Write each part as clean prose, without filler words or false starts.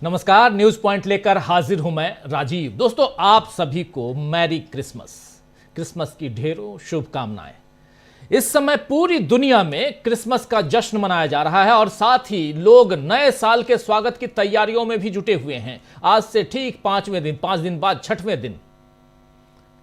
नमस्कार, news point लेकर हाजिर हूं मैं राजीव। दोस्तों, आप सभी को मैरी क्रिसमस की ढेरों शुभकामनाएं। इस समय पूरी दुनिया में क्रिसमस का जश्न मनाया जा रहा है और साथ ही लोग नए साल के स्वागत की तैयारियों में भी जुटे हुए हैं। आज से ठीक 5 दिन बाद 6वें दिन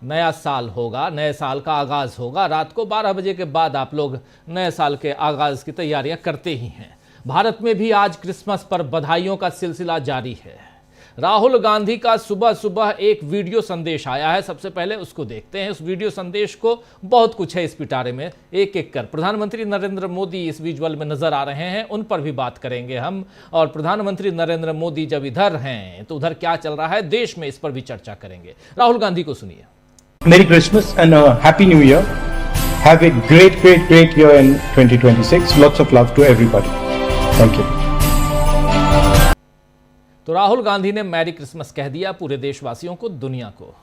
नया साल होगा, नए साल का आगाज होगा। रात को 12 बजे के बाद आप लोग नए साल के आगाज की तैयारियां करते ही हैं। भारत में भी आज क्रिसमस पर बधाइयों का सिलसिला जारी है। राहुल गांधी का सुबह सुबह एक वीडियो संदेश आया है। सबसे पहले उसको देखते हैं। उस वीडियो संदेश को बहुत कुछ है इस पिटारे में, एक एक कर। प्रधानमंत्री नरेंद्र मोदी इस विजुअल में नजर आ रहे हैं, उन पर भी बात करेंगे हम। और प्रधानमंत्री नरेंद्र मोदी जब इधर हैं तो उधर क्या चल रहा है देश में, इस पर भी चर्चा करेंगे। राहुल गांधी को सुनिए। Merry Christmas and a Happy New Year. Have a great year in 2026. Lots of love to everybody. Thank you. तो राहुल गांधी ने मैरी क्रिसमस कह दिया पूरे देशवासियों को, दुनिया को।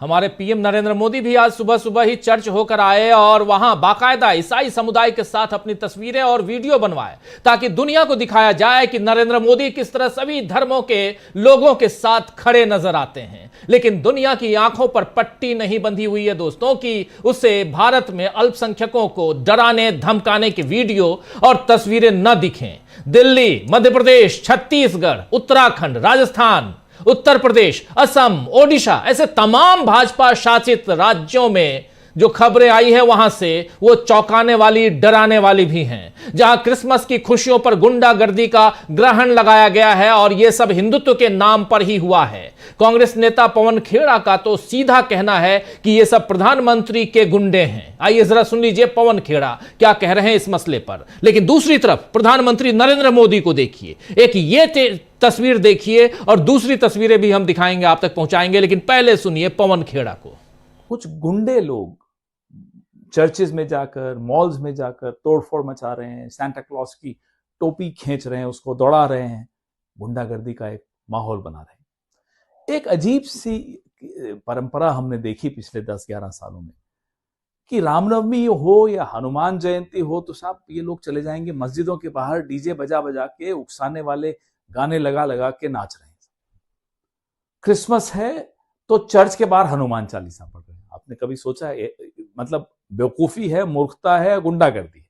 हमारे पीएम नरेंद्र मोदी भी आज सुबह सुबह ही चर्च होकर आए और वहां बाकायदा ईसाई समुदाय के साथ अपनी तस्वीरें और वीडियो बनवाए ताकि दुनिया को दिखाया जाए कि नरेंद्र मोदी किस तरह सभी धर्मों के लोगों के साथ खड़े नजर आते हैं। लेकिन दुनिया की आंखों पर पट्टी नहीं बंधी हुई है दोस्तों कि उसे भारत में अल्पसंख्यकों को डराने धमकाने की वीडियो और तस्वीरें न दिखें। दिल्ली, मध्य प्रदेश, छत्तीसगढ़, उत्तराखंड, राजस्थान, उत्तर प्रदेश, असम, ओडिशा, ऐसे तमाम भाजपा शासित राज्यों में जो खबरें आई है वहां से वो चौंकाने वाली, डराने वाली भी हैं। जहां क्रिसमस की खुशियों पर गुंडागर्दी का ग्रहण लगाया गया है और यह सब हिंदुत्व के नाम पर ही हुआ है। कांग्रेस नेता पवन खेड़ा का तो सीधा कहना है कि ये सब प्रधानमंत्री के गुंडे हैं। आइए जरा सुन लीजिए पवन खेड़ा क्या कह रहे हैं इस मसले पर। लेकिन दूसरी तरफ प्रधानमंत्री नरेंद्र मोदी को देखिए, एक ये तस्वीर देखिए और दूसरी तस्वीरें भी हम दिखाएंगे, आप तक पहुंचाएंगे। लेकिन पहले सुनिए पवन खेड़ा को। कुछ गुंडे लोग चर्चेज में जाकर, मॉल्स में जाकर तोड़फोड़ मचा रहे हैं, सांता क्लॉज की टोपी खींच रहे हैं, उसको दौड़ा रहे हैं, गुंडागर्दी का एक माहौल बना रहे हैं। एक अजीब सी परंपरा हमने देखी पिछले 10-11 सालों में कि रामनवमी हो या हनुमान जयंती हो तो साहब ये लोग चले जाएंगे मस्जिदों के बाहर डीजे बजा बजा के, उकसाने वाले गाने लगा लगा के नाच रहे हैं। क्रिसमस है तो चर्च के बाहर हनुमान चालीसा पढ़ रहे हैं। आपने कभी सोचा है? मतलब बेवकूफी है, मूर्खता है, गुंडागर्दी है।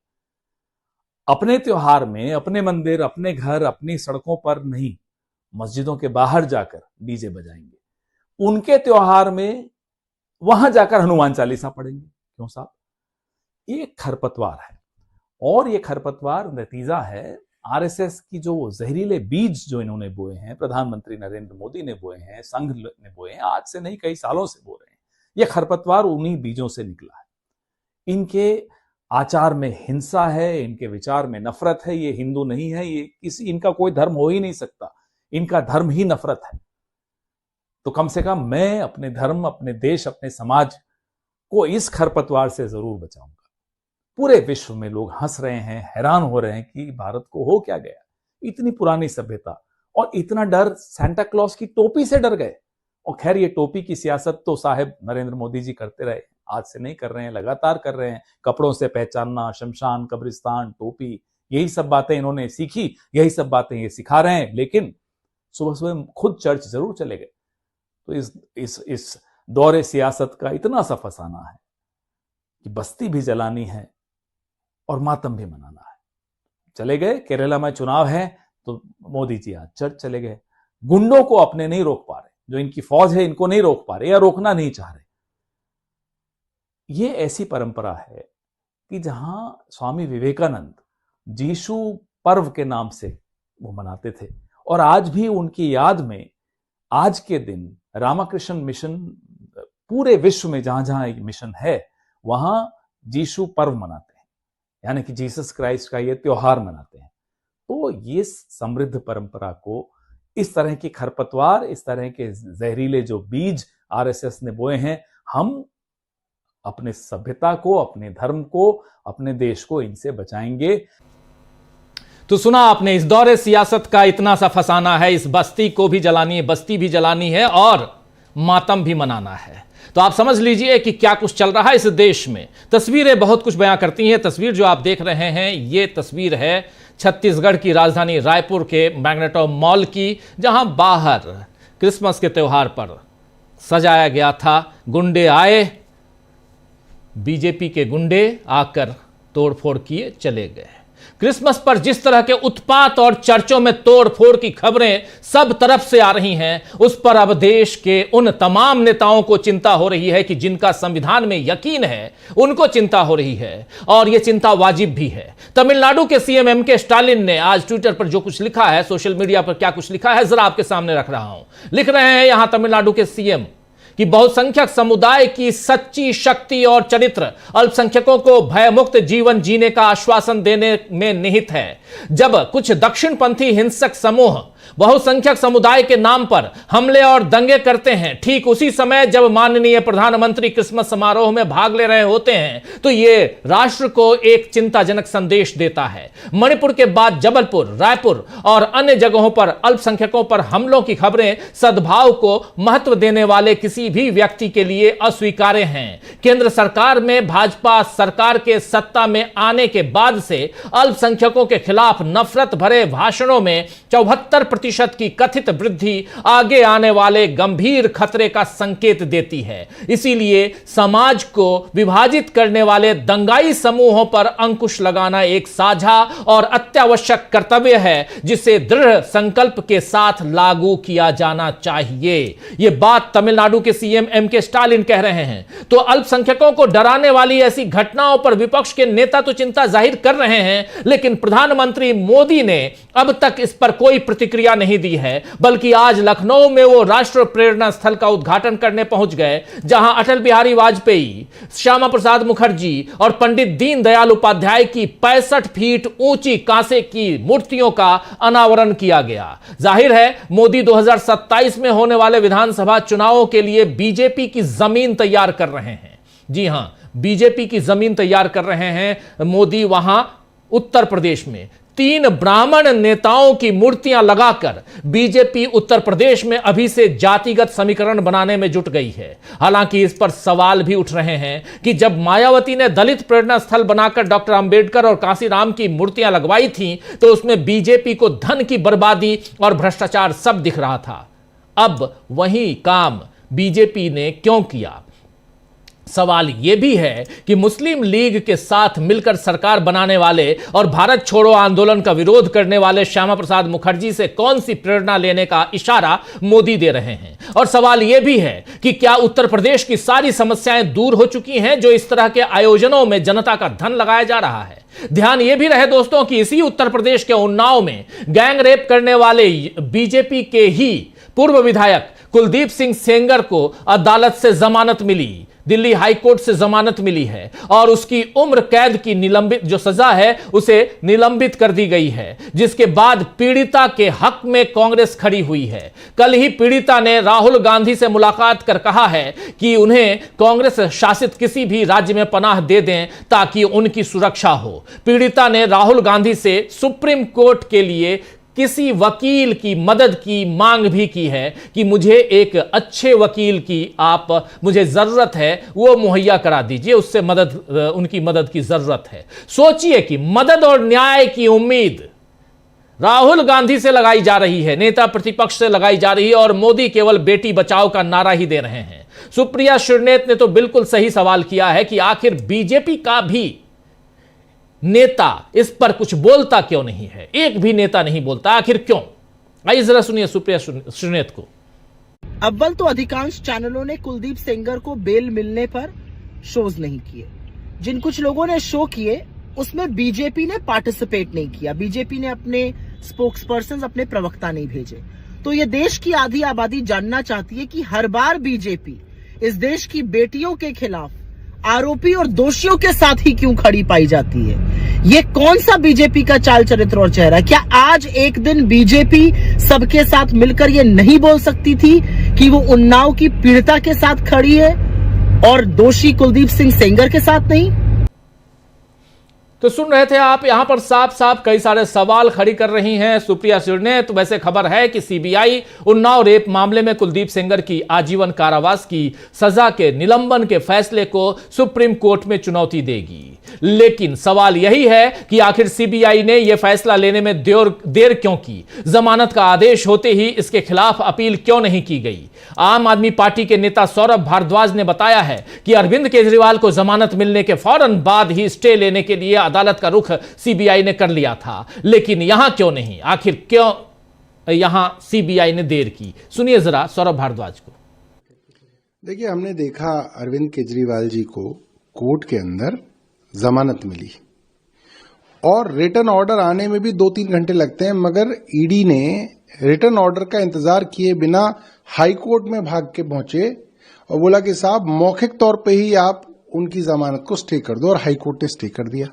अपने त्योहार में अपने मंदिर, अपने घर, अपनी सड़कों पर नहीं, मस्जिदों के बाहर जाकर डीजे बजाएंगे। उनके त्योहार में वहां जाकर हनुमान चालीसा पढ़ेंगे। क्यों साहब? ये खरपतवार है और ये खरपतवार नतीजा है आरएसएस की जो जहरीले बीज जो इन्होंने बोए हैं, प्रधानमंत्री नरेंद्र मोदी ने बोए हैं, संघ ने बोए हैं, आज से नहीं कई सालों से बो रहे हैं। ये खरपतवार उन्हीं बीजों से निकला है। इनके आचार में हिंसा है, इनके विचार में नफरत है। ये हिंदू नहीं है, ये इनका कोई धर्म हो ही नहीं सकता। इनका धर्म ही नफरत है। तो कम से कम मैं अपने धर्म, अपने देश, अपने समाज को इस खरपतवार से जरूर बचाऊंगा। पूरे विश्व में लोग हंस रहे हैं, हैरान हो रहे हैं कि भारत को हो क्या गया। इतनी पुरानी सभ्यता और इतना डर, सांता क्लॉज की टोपी से डर गए। और खैर ये टोपी की सियासत तो साहब नरेंद्र मोदी जी करते रहे, आज से नहीं कर रहे हैं, लगातार कर रहे हैं। कपड़ों से पहचानना, शमशान, कब्रिस्तान, टोपी, यही सब बातें इन्होंने सीखी, यही सब बातें ये सिखा रहे हैं। लेकिन सुबह सुबह खुद चर्च जरूर चले गए। तो इस दौरे सियासत का इतना सा फसाना है कि बस्ती भी जलानी है और मातम भी मनाना है। चले गए, केरला में चुनाव है तो मोदी जी आज चर्च चले गए। गुंडों को अपने नहीं रोक पा रहे, जो इनकी फौज है इनको नहीं रोक पा रहे या रोकना नहीं चाह रहे। ये ऐसी परंपरा है कि जहां स्वामी विवेकानंद जीशु पर्व के नाम से वो मनाते थे और आज भी उनकी याद में आज के दिन रामकृष्ण मिशन पूरे विश्व में जहां जहां एक मिशन है वहां जीशु पर्व मनाते हैं, यानी कि जीसस क्राइस्ट का ये त्योहार मनाते हैं। तो ये समृद्ध परंपरा को इस तरह की खरपतवार, इस तरह के जहरीले जो बीज आरएसएस ने बोए हैं, हम अपने सभ्यता को, अपने धर्म को, अपने देश को इनसे बचाएंगे। तो सुना आपने, इस दौरे सियासत का इतना सा फसाना है। इस बस्ती को भी जलानी है, बस्ती भी जलानी है और मातम भी मनाना है। तो आप समझ लीजिए कि क्या कुछ चल रहा है इस देश में। तस्वीरें बहुत कुछ बयां करती हैं। तस्वीर जो आप देख रहे हैं, ये तस्वीर है छत्तीसगढ़ की राजधानी रायपुर के मैग्नेटो मॉल की, जहां बाहर क्रिसमस के त्यौहार पर सजाया गया था। गुंडे आए, बीजेपी के गुंडे आकर तोड़फोड़ किए चले गए। क्रिसमस पर जिस तरह के उत्पात और चर्चों में तोड़फोड़ की खबरें सब तरफ से आ रही हैं, उस पर अब देश के उन तमाम नेताओं को चिंता हो रही है कि जिनका संविधान में यकीन है, उनको चिंता हो रही है और यह चिंता वाजिब भी है। तमिलनाडु के सीएम एम के स्टालिन ने आज ट्विटर पर जो कुछ लिखा है, सोशल मीडिया पर क्या कुछ लिखा है, जरा आपके सामने रख रहा हूं। लिख रहे हैं यहां तमिलनाडु के सीएम कि बहुसंख्यक समुदाय की सच्ची शक्ति और चरित्र अल्पसंख्यकों को भयमुक्त जीवन जीने का आश्वासन देने में निहित है। जब कुछ दक्षिणपंथी हिंसक समूह बहुसंख्यक समुदाय के नाम पर हमले और दंगे करते हैं, ठीक उसी समय जब माननीय प्रधानमंत्री क्रिसमस समारोह में भाग ले रहे होते हैं, तो यह राष्ट्र को एक चिंताजनक संदेश देता है। मणिपुर के बाद जबलपुर, रायपुर और अन्य जगहों पर अल्पसंख्यकों पर हमलों की खबरें सद्भाव को महत्व देने वाले किसी भी व्यक्ति के लिए अस्वीकार्य हैं। केंद्र सरकार में भाजपा सरकार के सत्ता में आने के बाद से अल्पसंख्यकों के खिलाफ नफरत भरे भाषणों में 74% की कथित वृद्धि आगे आने वाले गंभीर खतरे का संकेत देती है। इसीलिए समाज को विभाजित करने वाले दंगाई समूहों पर अंकुश लगाना एक साझा और अत्यावश्यक कर्तव्य है, जिसे दृढ़ संकल्प के साथ लागू किया जाना चाहिए। यह बात तमिलनाडु के सीएम एम के स्टालिन कह रहे हैं। तो अल्पसंख्यकों को डराने वाली ऐसी घटनाओं पर विपक्ष के नेता तो चिंता जाहिर कर रहे हैं, लेकिन प्रधानमंत्री मोदी ने अब तक इस पर कोई प्रतिक्रिया नहीं दी है, बल्कि आज लखनऊ में वो राष्ट्र प्रेरणा स्थल का उद्घाटन करने पहुंच गए, जहां अटल बिहारी वाजपेयी, श्यामा प्रसाद मुखर्जी और पंडित दीनदयाल उपाध्याय की 65 फीट ऊंची कांसे की मूर्तियों का अनावरण किया गया। जाहिर है मोदी 2027 में होने वाले विधानसभा चुनावों के लिए बीजेपी की जमीन तैयार कर रहे हैं। जी हां, बीजेपी की जमीन तैयार कर रहे हैं मोदी। वहां उत्तर प्रदेश में 3 ब्राह्मण नेताओं की मूर्तियां लगाकर बीजेपी उत्तर प्रदेश में अभी से जातिगत समीकरण बनाने में जुट गई है। हालांकि इस पर सवाल भी उठ रहे हैं कि जब मायावती ने दलित प्रेरणा स्थल बनाकर डॉक्टर अंबेडकर और कांसीराम की मूर्तियां लगवाई थीं, तो उसमें बीजेपी को धन की बर्बादी और भ्रष्टाचार सब दिख रहा था। अब वही काम बीजेपी ने क्यों किया? सवाल यह भी है कि मुस्लिम लीग के साथ मिलकर सरकार बनाने वाले और भारत छोड़ो आंदोलन का विरोध करने वाले श्यामा प्रसाद मुखर्जी से कौन सी प्रेरणा लेने का इशारा मोदी दे रहे हैं। और सवाल यह भी है कि क्या उत्तर प्रदेश की सारी समस्याएं दूर हो चुकी हैं, जो इस तरह के आयोजनों में जनता का धन लगाया जा रहा है। ध्यान यह भी रहे दोस्तों कि इसी उत्तर प्रदेश के उन्नाव में गैंग रेप करने वाले बीजेपी के ही पूर्व विधायक कुलदीप सिंह सेंगर को अदालत से जमानत मिली, दिल्ली हाईकोर्ट से जमानत मिली है और उसकी उम्र कैद की निलंबित जो सजा है उसे निलंबित कर दी गई है, जिसके बाद पीड़िता के हक में कांग्रेस खड़ी हुई है। कल ही पीड़िता ने राहुल गांधी से मुलाकात कर कहा है कि उन्हें कांग्रेस शासित किसी भी राज्य में पनाह दे दें ताकि उनकी सुरक्षा हो। पीड़िता ने राहुल गांधी से सुप्रीम कोर्ट के लिए किसी वकील की मदद की मांग भी की है कि मुझे एक अच्छे वकील की मुझे जरूरत है, वो मुहैया करा दीजिए, उससे उनकी मदद की जरूरत है। सोचिए कि मदद और न्याय की उम्मीद राहुल गांधी से लगाई जा रही है, नेता प्रतिपक्ष से लगाई जा रही है, और मोदी केवल बेटी बचाओ का नारा ही दे रहे हैं। सुप्रिया श्रीनेत ने तो बिल्कुल सही सवाल किया है कि आखिर बीजेपी का भी नेता इस पर कुछ बोलता क्यों नहीं है? एक भी नेता नहीं बोलता, आखिर क्यों? आइए जरा सुनिए सुप्रिया श्रीनेत को। अव्वल तो अधिकांश चैनलों ने कुलदीप सेंगर को बेल मिलने पर शोज नहीं किए। जिन कुछ लोगों ने शो किए उसमें बीजेपी ने पार्टिसिपेट नहीं किया। बीजेपी ने अपने स्पोक्स पर्सन, अपने प्रवक्ता नहीं भेजे। तो ये देश की आधी आबादी जानना चाहती है कि हर बार बीजेपी इस देश की बेटियों के खिलाफ आरोपी और दोषियों के साथ ही क्यों खड़ी पाई जाती है? ये कौन सा बीजेपी का चाल चरित्र और चेहरा? क्या आज एक दिन बीजेपी सबके साथ मिलकर ये नहीं बोल सकती थी कि वो उन्नाव की पीड़िता के साथ खड़ी है और दोषी कुलदीप सिंह सेंगर के साथ नहीं? तो सुन रहे थे आप, यहां पर साफ साफ कई सारे सवाल खड़ी कर रही हैं सुप्रिया सुले। तो वैसे खबर है कि सीबीआई उन्नाव रेप मामले में कुलदीप सेंगर की आजीवन कारावास की सजा के निलंबन के फैसले को सुप्रीम कोर्ट में चुनौती देगी। लेकिन सवाल यही है कि आखिर सीबीआई ने यह फैसला लेने में देर क्यों की? जमानत का आदेश होते ही इसके खिलाफ अपील क्यों नहीं की गई? आम आदमी पार्टी के नेता सौरभ भारद्वाज ने बताया है कि अरविंद केजरीवाल को जमानत मिलने के फौरन बाद ही स्टे लेने के लिए अदालत का रुख सीबीआई ने कर लिया था। लेकिन यहां क्यों नहीं? आखिर क्यों यहां सीबीआई ने देर की? सुनिए जरा सौरभ भारद्वाज को। देखिए, हमने देखा अरविंद केजरीवाल जी को कोर्ट के अंदर जमानत मिली और रिटर्न ऑर्डर आने में भी 2-3 घंटे लगते हैं, मगर ईडी ने रिटर्न ऑर्डर का इंतजार किए बिना हाई कोर्ट में भाग के पहुंचे और बोला कि साहब मौखिक तौर पे ही आप उनकी जमानत को स्टे कर दो, और हाई कोर्ट ने स्टे कर दिया।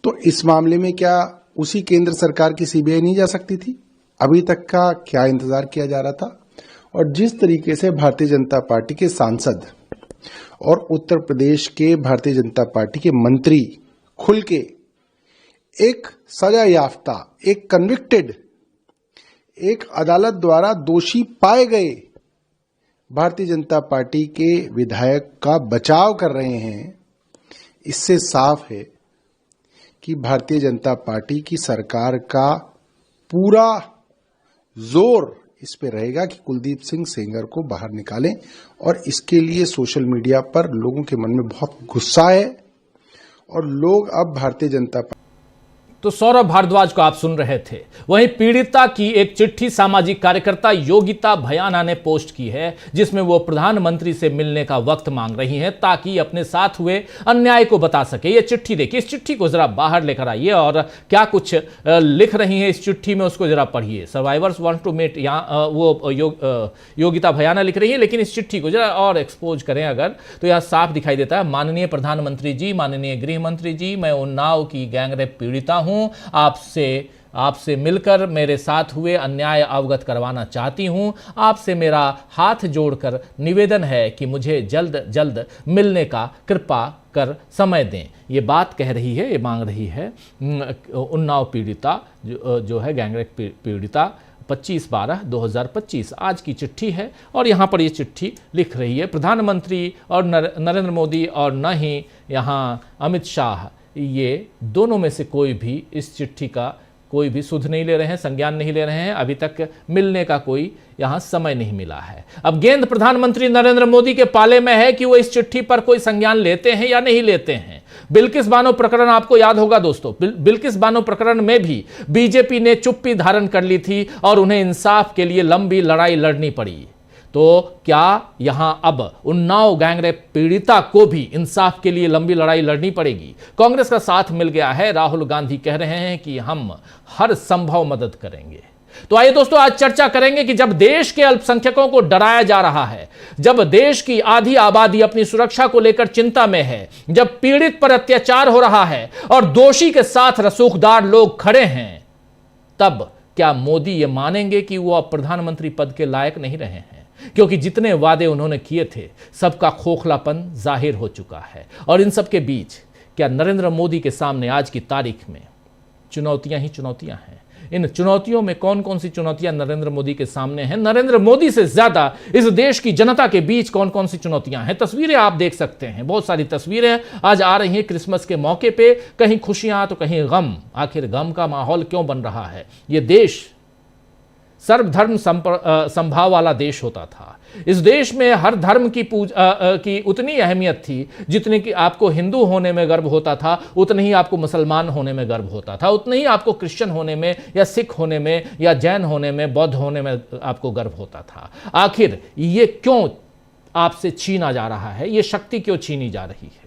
तो इस मामले में क्या उसी केंद्र सरकार की सीबीआई नहीं जा सकती थी? अभी तक का क्या इंतजार किया जा रहा था? और जिस तरीके से भारतीय जनता पार्टी के सांसद और उत्तर प्रदेश के भारतीय जनता पार्टी के मंत्री खुल के एक सजा याफ्ता, एक कन्विक्टेड, एक अदालत द्वारा दोषी पाए गए भारतीय जनता पार्टी के विधायक का बचाव कर रहे हैं, इससे साफ है कि भारतीय जनता पार्टी की सरकार का पूरा जोर इस पे रहेगा कि कुलदीप सिंह सेंगर को बाहर निकालें। और इसके लिए सोशल मीडिया पर लोगों के मन में बहुत गुस्सा है और लोग अब भारतीय जनता पार्टी। तो सौरभ भारद्वाज को आप सुन रहे थे। वहीं पीड़िता की एक चिट्ठी सामाजिक कार्यकर्ता योगिता भयाना ने पोस्ट की है, जिसमें वो प्रधानमंत्री से मिलने का वक्त मांग रही हैं ताकि अपने साथ हुए अन्याय को बता सके। ये चिट्ठी देखिए, इस चिट्ठी को जरा बाहर लेकर आइए और क्या कुछ लिख रही हैं इस चिट्ठी में उसको जरा पढ़िए। सर्वाइवर्स वांट टू मीट, यहाँ वो योगिता भयाना लिख रही है, लेकिन इस चिट्ठी को जरा और एक्सपोज करें अगर तो यह साफ दिखाई देता है। माननीय प्रधानमंत्री जी, माननीय गृह मंत्री जी, मैं उन्नाव की गैंगरेप पीड़िता हूं। आपसे मिलकर मेरे साथ हुए अन्याय अवगत करवाना चाहती हूं। आपसे मेरा हाथ जोड़कर निवेदन है कि मुझे जल्द जल्द मिलने का कृपा कर समय दें। ये बात कह रही है, ये मांग रही है उन्नाव पीड़िता जो है गैंगरेप पीड़िता। 25/12/2025 आज की चिट्ठी है और यहाँ पर ये चिट्ठी लिख रही है प्रधानमंत्री और नरेंद्र मोदी और न ही यहाँ अमित शाह, ये दोनों में से कोई भी इस चिट्ठी का कोई भी सुध नहीं ले रहे हैं, संज्ञान नहीं ले रहे हैं। अभी तक मिलने का कोई यहाँ समय नहीं मिला है। अब गेंद प्रधानमंत्री नरेंद्र मोदी के पाले में है कि वो इस चिट्ठी पर कोई संज्ञान लेते हैं या नहीं लेते हैं। बिल्किस बानो प्रकरण आपको याद होगा दोस्तों, बिल्किस बानो प्रकरण में भी बीजेपी ने चुप्पी धारण कर ली थी और उन्हें इंसाफ के लिए लंबी लड़ाई लड़नी पड़ी। तो क्या यहां अब उन्नाव गैंगरेप पीड़िता को भी इंसाफ के लिए लंबी लड़ाई लड़नी पड़ेगी? कांग्रेस का साथ मिल गया है। राहुल गांधी कह रहे हैं कि हम हर संभव मदद करेंगे। तो आइए दोस्तों, आज चर्चा करेंगे कि जब देश के अल्पसंख्यकों को डराया जा रहा है, जब देश की आधी आबादी अपनी सुरक्षा को लेकर चिंता में है, जब पीड़ित पर अत्याचार हो रहा है और दोषी के साथ रसूखदार लोग खड़े हैं, तब क्या मोदी ये मानेंगे कि वो अब प्रधानमंत्री पद के लायक नहीं रहे हैं? क्योंकि जितने वादे उन्होंने किए थे सबका खोखलापन जाहिर हो चुका है। और इन सब के बीच क्या नरेंद्र मोदी के सामने आज की तारीख में चुनौतियां ही चुनौतियां हैं? इन चुनौतियों में कौन कौन सी चुनौतियां नरेंद्र मोदी के सामने हैं? नरेंद्र मोदी से ज्यादा इस देश की जनता के बीच कौन कौन सी चुनौतियां हैं? तस्वीरें आप देख सकते हैं, बहुत सारी तस्वीरें आज आ रही हैं क्रिसमस के मौके पे। कहीं खुशियां तो कहीं गम। आखिर गम का माहौल क्यों बन रहा है? यह देश सर्वधर्म संभाव वाला देश होता था। इस देश में हर धर्म की उतनी अहमियत थी जितनी कि आपको हिंदू होने में गर्व होता था, उतनी ही आपको मुसलमान होने में गर्व होता था, उतनी ही आपको क्रिश्चियन होने में या सिख होने में या जैन होने में, बौद्ध होने में आपको गर्व होता था। आखिर ये क्यों आपसे छीना जा रहा है? ये शक्ति क्यों छीनी जा रही है?